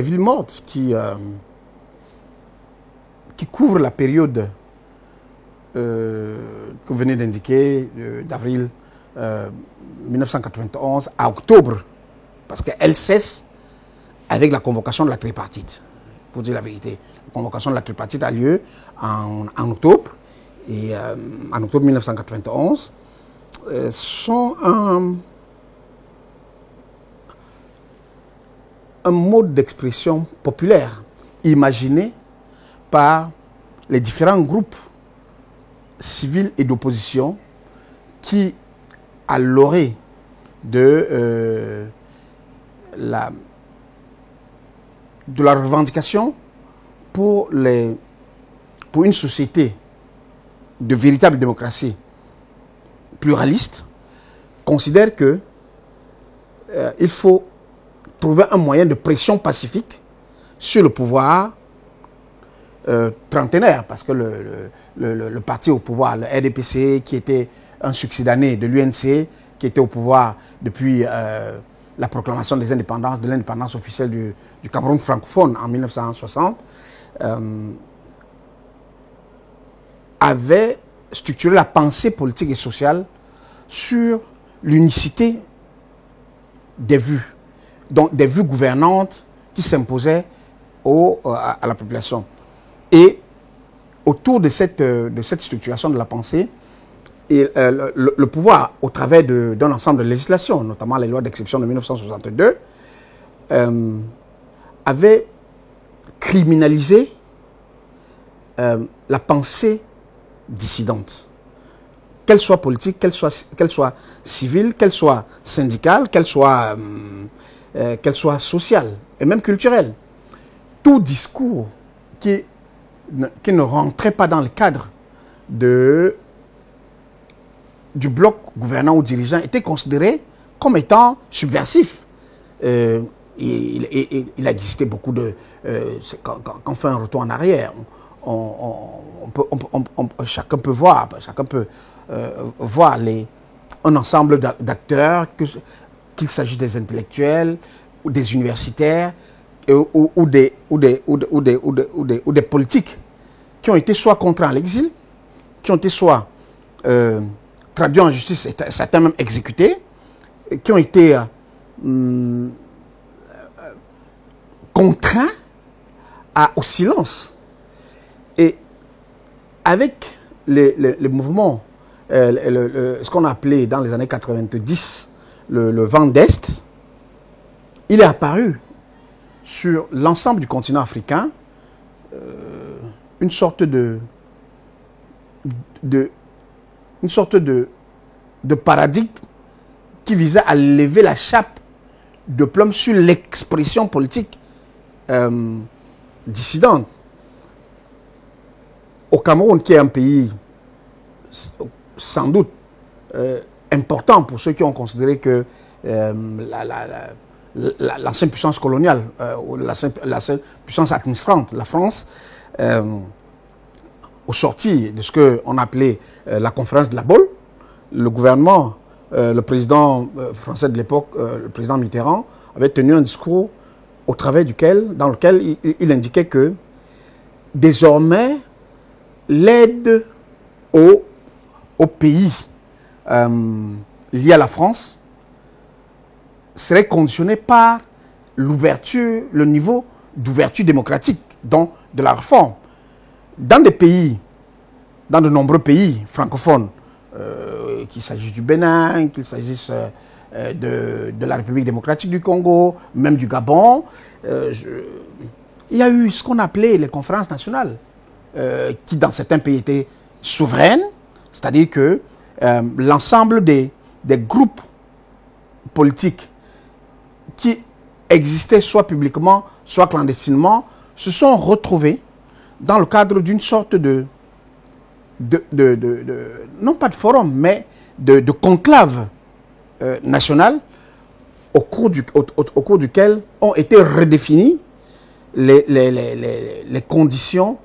des villes mortes qui couvrent la période que vous venez d'indiquer, d'avril 1991 à octobre, parce qu'elle cesse avec la convocation de la tripartite. Pour dire la vérité, la convocation de la tripartite a lieu en octobre, et en octobre 1991, sont un mode d'expression populaire imaginé par les différents groupes civils et d'opposition qui, à l'orée de la revendication pour une société de véritable démocratie pluraliste, considèrent que il faut trouver un moyen de pression pacifique sur le pouvoir trentenaire, parce que le parti au pouvoir, le RDPC, qui était un succédané de l'UNC, qui était au pouvoir depuis la proclamation de l'indépendance officielle du Cameroun francophone en 1960, avait structuré la pensée politique et sociale sur l'unicité des vues, donc des vues gouvernantes qui s'imposaient à la population. Et autour de cette structuration de la pensée, le pouvoir, au travers d'un ensemble de législations, notamment les lois d'exception de 1962, avait criminalisé la pensée dissidente, qu'elle soit politique, qu'elle soit civile, qu'elle soit syndicale, qu'elle soit sociale et même culturelle. Tout discours qui ne rentrait pas dans le cadre du bloc gouvernant ou dirigeant était considéré comme étant subversif. Il existait beaucoup de... quand on fait un retour en arrière, chacun peut voir un ensemble d'acteurs, qu'il s'agisse des intellectuels ou des universitaires ou des politiques qui ont été soit contraints à l'exil, qui ont été soit traduits en justice, et certains même exécutés, qui ont été contraints au silence. Et avec les mouvements, ce qu'on a appelé dans les années 90 le vent d'Est, il est apparu sur l'ensemble du continent africain une sorte de paradigme qui visait à lever la chape de plomb sur l'expression politique dissidente. Au Cameroun, qui est un pays sans doute important pour ceux qui ont considéré que l'ancienne puissance coloniale, ou l'ancienne puissance administrante, la France, au sorti de ce qu'on appelait la conférence de la Baule, le gouvernement, le président français de l'époque, le président Mitterrand, avait tenu un discours dans lequel il indiquait que désormais l'aide aux pays liés à la France serait conditionnée par le niveau d'ouverture démocratique, donc de la réforme. Dans de nombreux pays francophones, qu'il s'agisse du Bénin, qu'il s'agisse de la République démocratique du Congo, même du Gabon, il y a eu ce qu'on appelait les conférences nationales, qui dans certains pays étaient souveraines, c'est-à-dire que l'ensemble des groupes politiques qui existaient soit publiquement, soit clandestinement, se sont retrouvés dans le cadre d'une sorte non pas de forum, mais de conclave national au cours duquel ont été redéfinies les conditions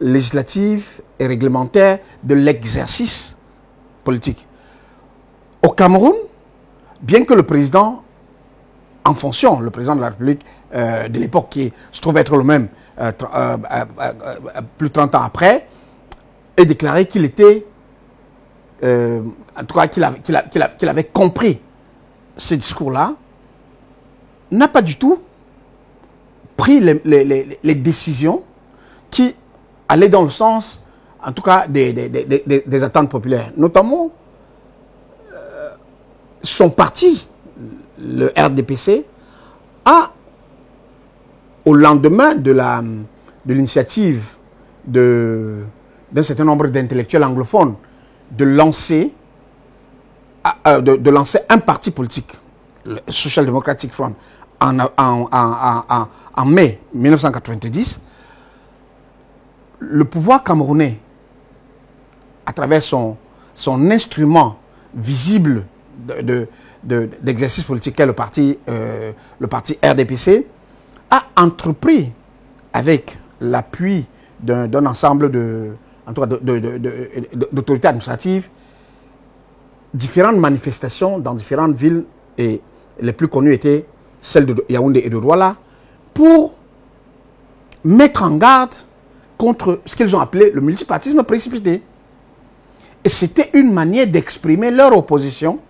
législatives et réglementaires de l'exercice politique. Au Cameroun, bien que le président en fonction, le président de la République de l'époque, qui se trouve être le même plus de 30 ans après, ait déclaré qu'il était, en tout cas qu'il avait compris ce discours-là, n'a pas du tout pris les décisions qui allaient dans le sens, en tout cas, des attentes populaires. Notamment, son parti, le RDPC, au lendemain de l'initiative d'un certain nombre d'intellectuels anglophones de lancer un parti politique, le Social Democratic Front, en mai 1990, le pouvoir camerounais, à travers son instrument visible d'exercice politique, qu'est le parti RDPC, a entrepris, avec l'appui d'un ensemble d'autorités administratives, différentes manifestations dans différentes villes, et les plus connues étaient celles de Yaoundé et de Douala, pour mettre en garde contre ce qu'ils ont appelé le multipartisme précipité. Et c'était une manière d'exprimer leur opposition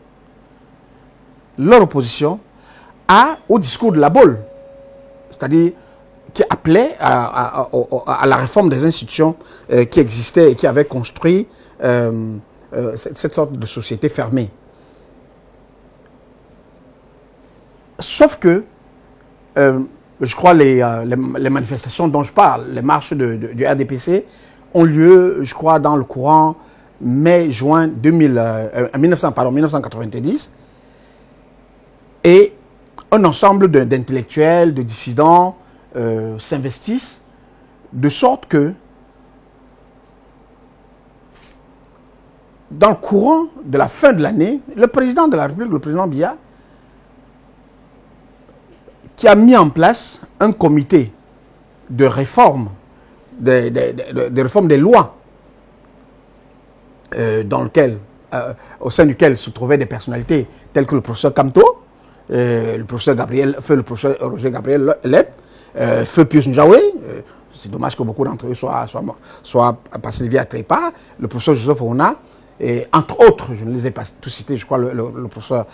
au discours de la Baule, c'est-à-dire qui appelait à la réforme des institutions qui existaient et qui avaient construit cette sorte de société fermée. Sauf que, je crois, les manifestations dont je parle, les marches du RDPC, ont lieu, je crois, dans le courant mai-juin 1990. Et un ensemble d'intellectuels, de dissidents s'investissent, de sorte que, dans le courant de la fin de l'année, le président de la République, le président Biya, qui a mis en place un comité de réforme, de réforme des lois, au sein duquel se trouvaient des personnalités telles que le professeur Kamto, le professeur Roger Gabriel Lep, feu Pius Njawe, c'est dommage que beaucoup d'entre eux soient passés via Trépa, le professeur Joseph Ouna, et entre autres, je ne les ai pas tous cités, je crois le professeur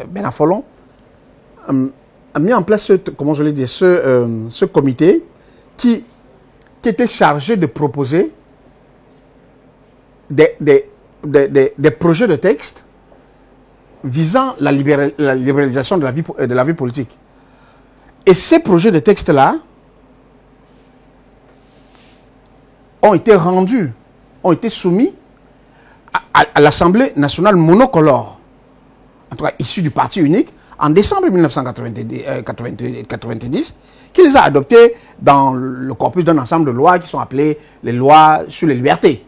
Benafolon, a mis en place ce comité qui était chargé de proposer des projets de texte visant la libéralisation de la vie politique. Et ces projets de texte-là ont été soumis à l'Assemblée nationale monocolore, en tout cas issue du parti unique, en décembre 1990, qui les a adoptés dans le corpus d'un ensemble de lois qui sont appelées les lois sur les libertés.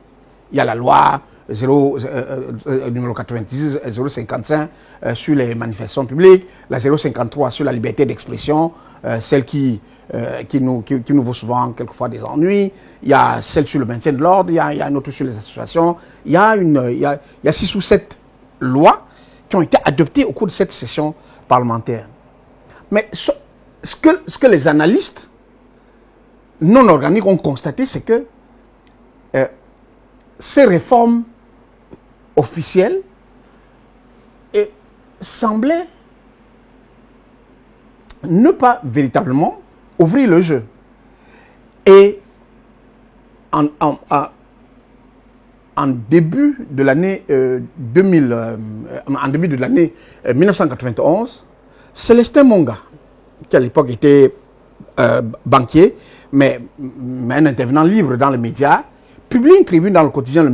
Il y a la loi numéro 90, 055 sur les manifestations publiques, la 053 sur la liberté d'expression, celle qui nous vaut souvent quelquefois des ennuis. Il y a celle sur le maintien de l'ordre, il y a une autre sur les associations. Il y a 6 ou 7 lois qui ont été adoptées au cours de cette session parlementaire. Mais ce que les analystes non organiques ont constaté, c'est que ces réformes officielles semblaient ne pas véritablement ouvrir le jeu. Et en début de l'année 1991, Célestin Monga, qui à l'époque était banquier, mais un intervenant libre dans les médias, publie une tribune dans le quotidien,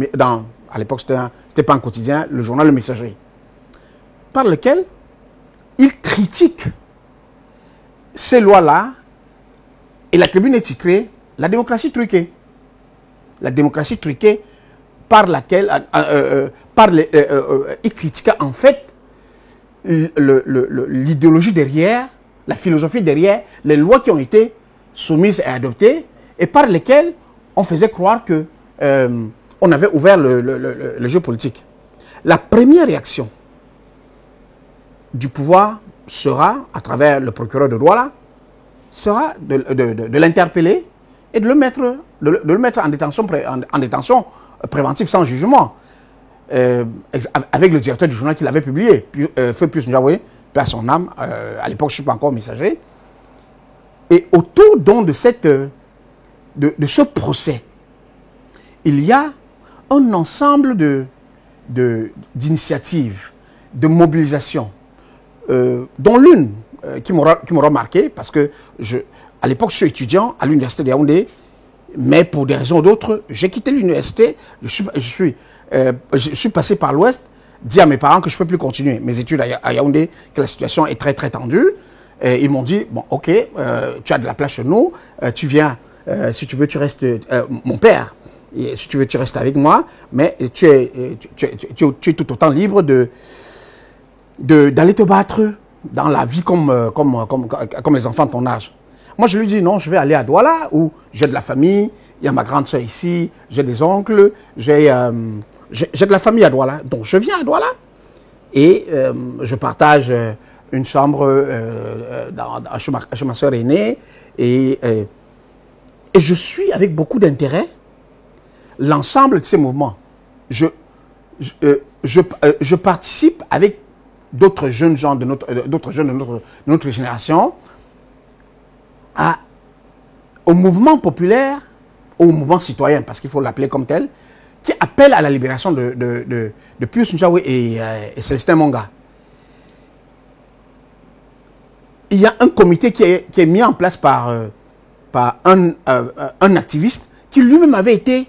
à l'époque c'était pas un quotidien, le journal Le Messager, par lequel il critique ces lois-là, et la tribune est titrée « La démocratie truquée ». La démocratie truquée par laquelle il critiquait en fait l'idéologie derrière, la philosophie derrière les lois qui ont été soumises et adoptées, et par lesquelles on faisait croire que on avait ouvert le jeu politique. La première réaction du pouvoir sera, à travers le procureur de Douala, sera de l'interpeller et de le mettre en détention, préventive sans jugement. Avec le directeur du journal qui l'avait publié, Feu Pius Njawé, paix à son âme, à l'époque je ne suis pas encore messager. Et autour donc de ce procès, il y a un ensemble d'initiatives, de mobilisation, dont l'une qui m'aura marqué, parce que à l'époque je suis étudiant à l'université de Yaoundé, mais pour des raisons d'autres, j'ai quitté l'université, je suis passé par l'Ouest, dit à mes parents que je ne peux plus continuer mes études à Yaoundé, que la situation est très très tendue. Et ils m'ont dit, bon ok, tu as de la place chez nous, tu viens, si tu veux tu restes, mon père, et si tu veux tu restes avec moi, mais tu es tout autant libre d'aller te battre dans la vie comme les enfants de ton âge. Moi, je lui dis non, je vais aller à Douala où j'ai de la famille, il y a ma grande soeur ici, j'ai des oncles, j'ai de la famille à Douala. Donc, je viens à Douala et je partage une chambre chez ma soeur aînée et je suis avec beaucoup d'intérêt l'ensemble de ces mouvements. Je participe avec d'autres jeunes gens de notre génération au mouvement populaire, au mouvement citoyen, parce qu'il faut l'appeler comme tel, qui appelle à la libération de Pius Njawé et Célestin Monga. Il y a un comité qui est mis en place par un activiste qui lui-même avait été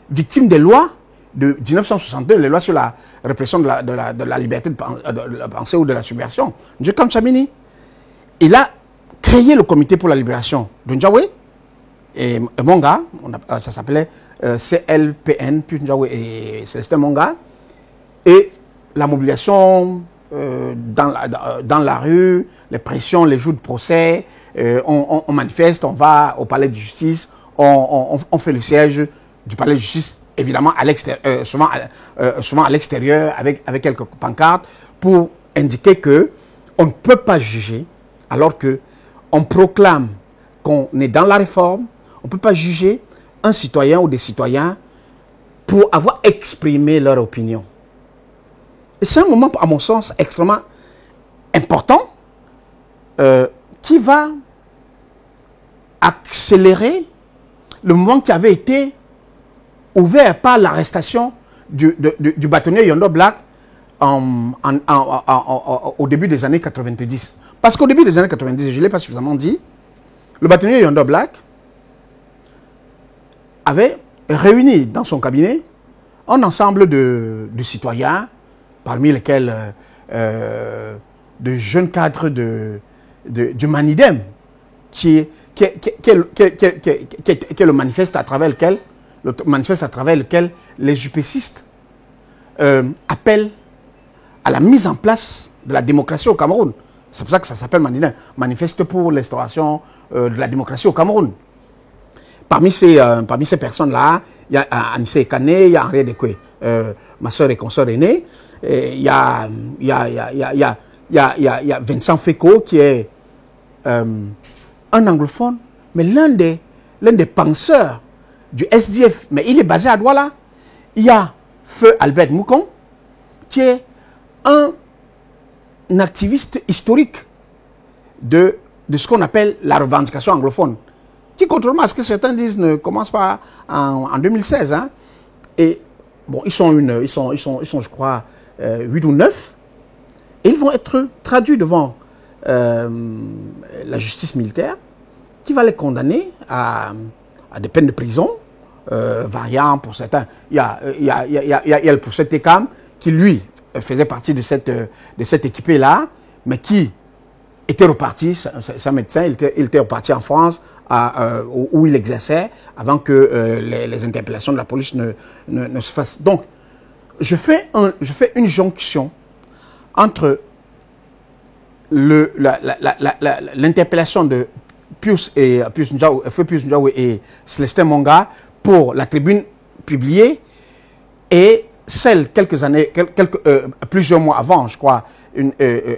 victime des lois de 1962, les lois sur la répression de la liberté de la pensée ou de la subversion. Njekam Chamini, il a créé le comité pour la libération de Njawé et Monga, ça s'appelait CLPN, puis Njawé et Célestin Monga, et la mobilisation dans la rue, les pressions, les jours de procès, on manifeste, on va au palais de justice, on fait le siège du palais de justice, évidemment à l'extérieur, souvent à l'extérieur, avec quelques pancartes, pour indiquer que on ne peut pas juger alors que on proclame qu'on est dans la réforme. On ne peut pas juger un citoyen ou des citoyens pour avoir exprimé leur opinion. Et c'est un moment, à mon sens, extrêmement important qui va accélérer le moment qui avait été ouvert par l'arrestation du bâtonnier Yondo Black au début des années 90. Parce qu'au début des années 90, je ne l'ai pas suffisamment dit, le bâtonnier Yondo Black avait réuni dans son cabinet un ensemble de citoyens, parmi lesquels de jeunes cadres du Manidem, qui est le manifeste à travers lequel les UPCistes appellent à la mise en place de la démocratie au Cameroun. C'est pour ça que ça s'appelle Manidem, manifeste pour l'instauration de la démocratie au Cameroun. Parmi ces personnes-là, il y a Anissé Ekane, il y a Henri Dekwe, ma soeur et consoeur aînée, il y a Vincent Feko qui est un anglophone, mais l'un des penseurs du SDF, mais il est basé à Douala. Il y a Feu Albert Moukon, qui est un activiste historique de ce qu'on appelle la revendication anglophone, qui, contrairement à ce que certains disent, ne commence pas en 2016. Hein. Et bon, ils sont, je crois, 8 ou 9, et ils vont être traduits devant la justice militaire, qui va les condamner à des peines de prison, variant pour certains. Il y a le professeur Tekam, qui lui faisait partie de cette équipée-là, mais qui était reparti, c'est un médecin, il était reparti en France, où il exerçait, avant que les interpellations de la police ne se fassent. Donc, je fais une jonction entre l'interpellation de Feu Pius Njawé et Célestin Monga pour la tribune publiée et celle plusieurs mois avant, je crois,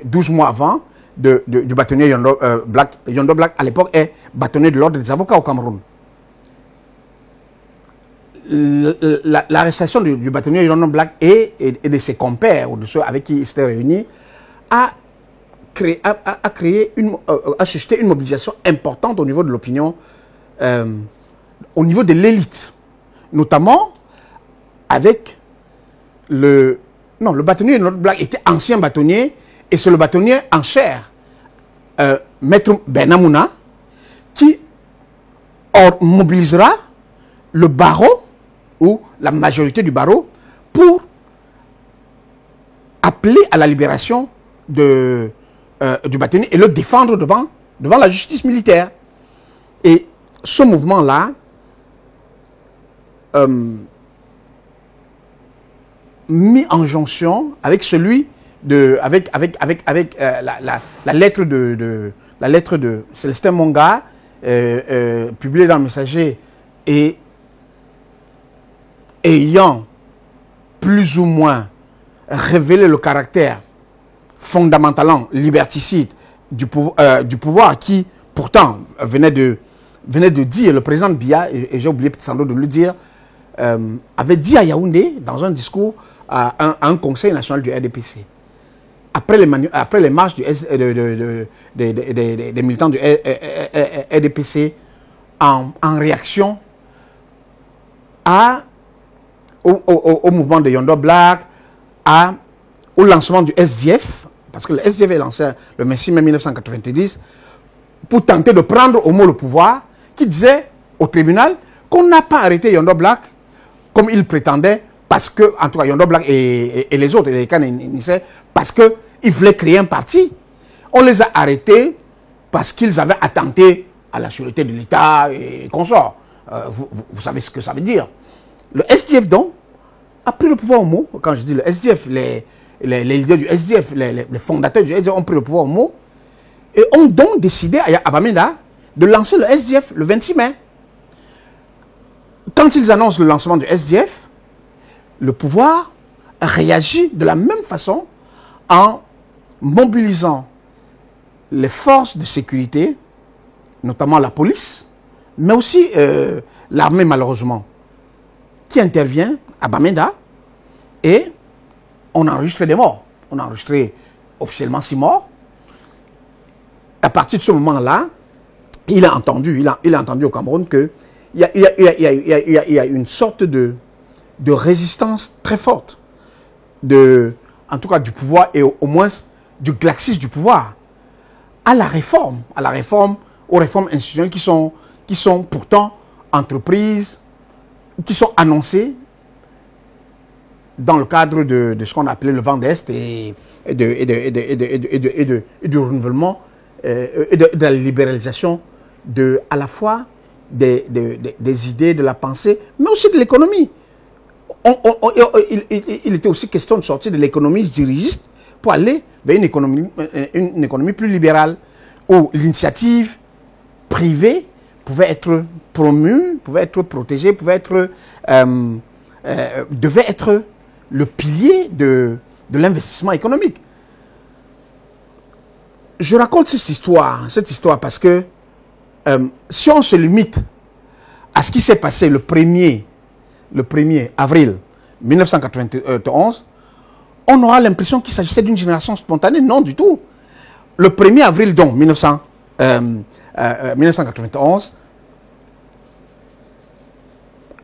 12 mois avant, du bâtonnier Yondo Black. Yondo Black, à l'époque, est bâtonnier de l'ordre des avocats au Cameroun. L'arrestation du bâtonnier Yondo Black et de ses compères, ou de ceux avec qui il s'était réuni, a suscité une mobilisation importante au niveau de l'opinion, au niveau de l'élite, notamment avec le bâtonnier Yondo Black était ancien bâtonnier, et c'est le bâtonnier en chair, Maître Benamouna, qui mobilisera le barreau ou la majorité du barreau pour appeler à la libération du bâtonnier et le défendre devant la justice militaire. Et ce mouvement-là mis en jonction avec celui avec la lettre de Célestin Monga, publiée dans le Messager et ayant plus ou moins révélé le caractère fondamentalement liberticide du pouvoir qui, pourtant, venait de dire, le président Biya, et j'ai oublié sans doute de le dire, avait dit à Yaoundé, dans un discours à un conseil national du RDPC, après les marches des militants du RDPC, en réaction au mouvement de Yondo Black, au lancement du SDF, parce que le SDF est lancé le 26 mai 1990, pour tenter de prendre au mot le pouvoir, qui disait au tribunal qu'on n'a pas arrêté Yondo Black comme il prétendait, parce que, en tout cas, Yondo Black et les autres, les Kanenissé, parce qu'ils voulaient créer un parti. On les a arrêtés parce qu'ils avaient attenté à la sûreté de l'État et consorts. Vous savez ce que ça veut dire. Le SDF, donc, a pris le pouvoir au mot. Quand je dis le SDF, les leaders du SDF, les fondateurs du SDF ont pris le pouvoir au mot et ont donc décidé à Bamenda de lancer le SDF le 26 mai. Quand ils annoncent le lancement du SDF, le pouvoir réagit de la même façon en mobilisant les forces de sécurité, notamment la police, mais aussi l'armée malheureusement, qui intervient à Bamenda et on a enregistré des morts. On a enregistré officiellement 6 morts. À partir de ce moment-là, il a entendu au Cameroun qu'il y a une sorte de résistance très forte, en tout cas du pouvoir et au moins du glaxisme du pouvoir à la réforme, aux réformes institutionnelles qui sont pourtant entreprises, qui sont annoncées dans le cadre de ce qu'on appelait le vent d'Est et du renouvellement et de la libéralisation à la fois des idées, de la pensée, mais aussi de l'économie. Il était aussi question de sortir de l'économie dirigiste pour aller vers une économie plus libérale, où l'initiative privée pouvait être promue, pouvait être protégée, devait être le pilier de l'investissement économique. Je raconte cette histoire parce que si on se limite à ce qui s'est passé le 1er avril 1991, on aura l'impression qu'il s'agissait d'une génération spontanée. Non, du tout. Le 1er avril, donc, 1991,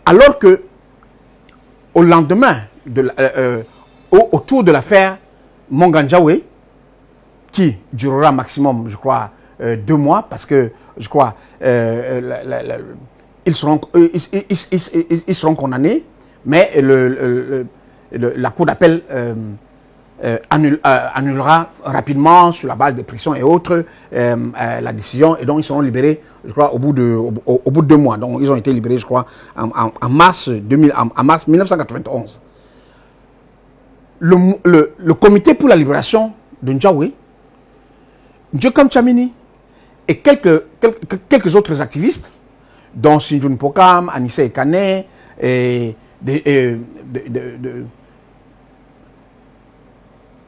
alors que, au lendemain, autour de l'affaire Monganjawe, qui durera maximum, je crois, 2 mois, parce que, je crois, ils seront condamnés, mais la Cour d'appel annulera rapidement, sur la base de pression et autres, la décision, et donc ils seront libérés, je crois, au bout de 2 mois. Donc ils ont été libérés, je crois, en mars 1991. Le comité pour la libération de Ndjawe, Ndjokam Tchamini et quelques autres activistes, dont Sinjoun Pokam, Anissé Ekane,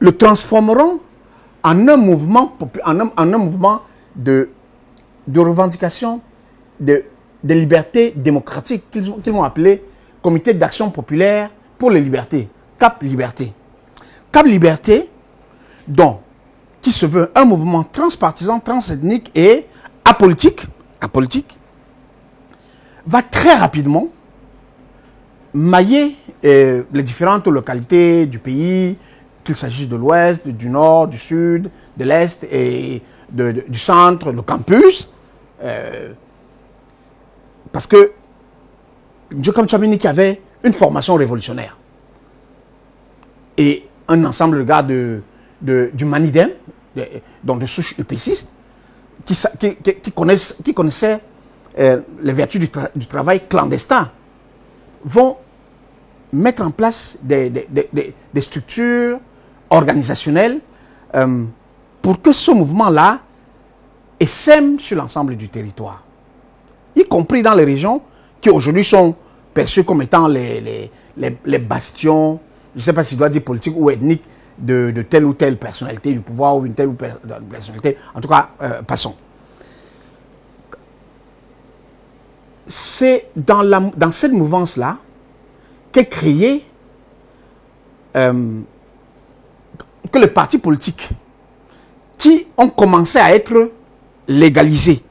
le transformeront en un mouvement, en un mouvement de revendication de liberté démocratique qu'ils vont appeler Comité d'action populaire pour les libertés, Cap Liberté. Cap Liberté, qui se veut un mouvement transpartisan, transethnique et apolitique, va très rapidement mailler les différentes localités du pays, qu'il s'agisse de l'ouest, du nord, du sud, de l'est et du centre, le campus. Parce que Njoka Mtshameniki avait une formation révolutionnaire. Et un ensemble de gars du Manidem, donc de souche upéciste, qui connaissaient les vertus du travail clandestin, vont mettre en place des structures organisationnelles pour que ce mouvement-là essaime sur l'ensemble du territoire, y compris dans les régions qui aujourd'hui sont perçues comme étant les bastions, je ne sais pas si je dois dire politique ou ethnique, de telle ou telle personnalité du pouvoir ou une telle ou telle personnalité. En tout cas, passons. C'est dans cette mouvance-là qu'est créé que les partis politiques qui ont commencé à être légalisés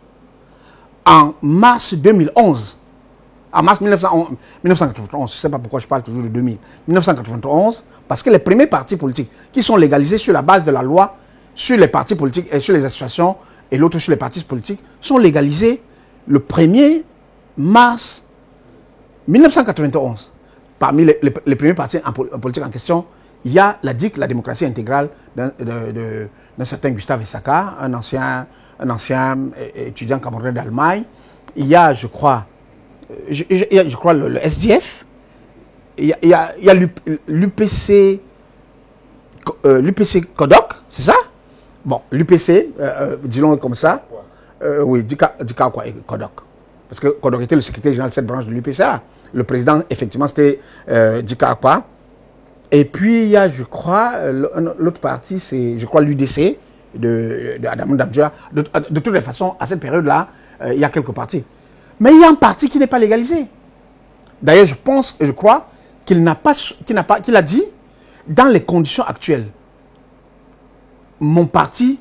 en mars 2011, en mars 1991, je ne sais pas pourquoi je parle toujours de 2000, 1991, parce que les premiers partis politiques qui sont légalisés sur la base de la loi sur les partis politiques et sur les associations et l'autre sur les partis politiques sont légalisés le 1er mars 1991. Parmi les premiers partis politiques en question, il y a la DIC, la démocratie intégrale d'un certain Gustave Essaka, un ancien étudiant camerounais d'Allemagne. Il y a, je crois, le SDF. Il y a l'UPC Kodok, c'est ça? Bon, l'UPC, disons comme ça. Oui, Dika Kodok. Parce que Kodok était le secrétaire général de cette branche de l'UPCA. Le président, effectivement, c'était Dika Akwa. Et puis, il y a, je crois, l'autre parti, c'est, je crois, l'UDC de Adamou Damdjoua. De toutes les façons, à cette période-là, il y a quelques partis. Mais il y a un parti qui n'est pas légalisé. D'ailleurs, je pense et je crois qu'il a dit, dans les conditions actuelles, mon parti,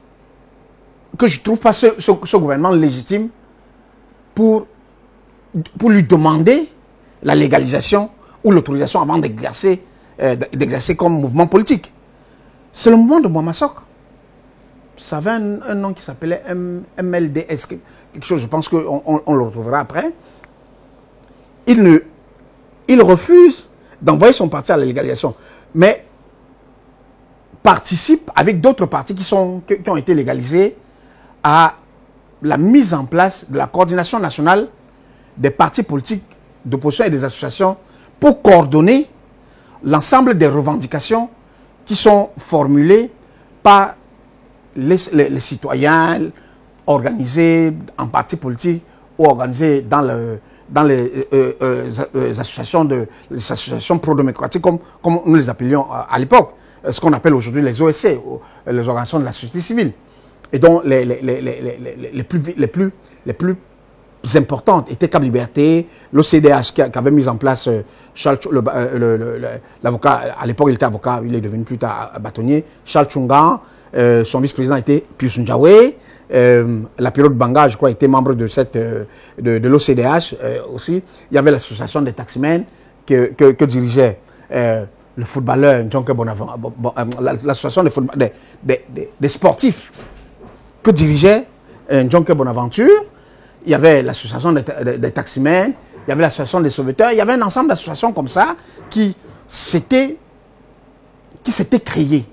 que je ne trouve pas ce gouvernement légitime pour lui demander la légalisation ou l'autorisation avant d'exercer comme mouvement politique. C'est le mouvement de Mouamasok. Ça avait un nom qui s'appelait MLDS, quelque chose, je pense qu'on le retrouvera après. Il refuse d'envoyer son parti à la légalisation, mais participe avec d'autres partis qui ont été légalisés à la mise en place de la coordination nationale des partis politiques d'opposition et des associations pour coordonner l'ensemble des revendications qui sont formulées par les citoyens organisés en partis politiques ou organisés dans les associations pro-démocratiques comme nous les appelions à l'époque, ce qu'on appelle aujourd'hui les OSC, les organisations de la société civile. Et donc les plus importantes étaient Cap Liberté, l'OCDH qui avait mis en place l'avocat, à l'époque il était avocat, il est devenu plus tard bâtonnier, Charles Tchunga, son vice-président était Pius Njawé, la période Banga, je crois, était membre de l'OCDH aussi. Il y avait l'association des taximens que dirigeait le footballeur Njonke Bonaventure, l'association des sportifs que dirigeait Njonke Bonaventure. Il y avait l'association des taximens, il y avait l'association des sauveteurs, il y avait un ensemble d'associations comme ça qui s'étaient créées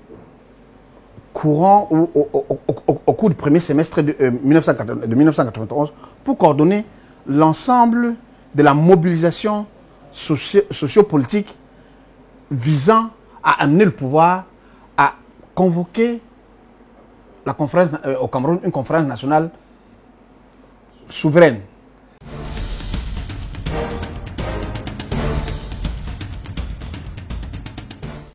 courant au cours du premier semestre de 1991 pour coordonner l'ensemble de la mobilisation sociopolitique visant à amener le pouvoir à convoquer la conférence, au Cameroun, une conférence nationale souveraine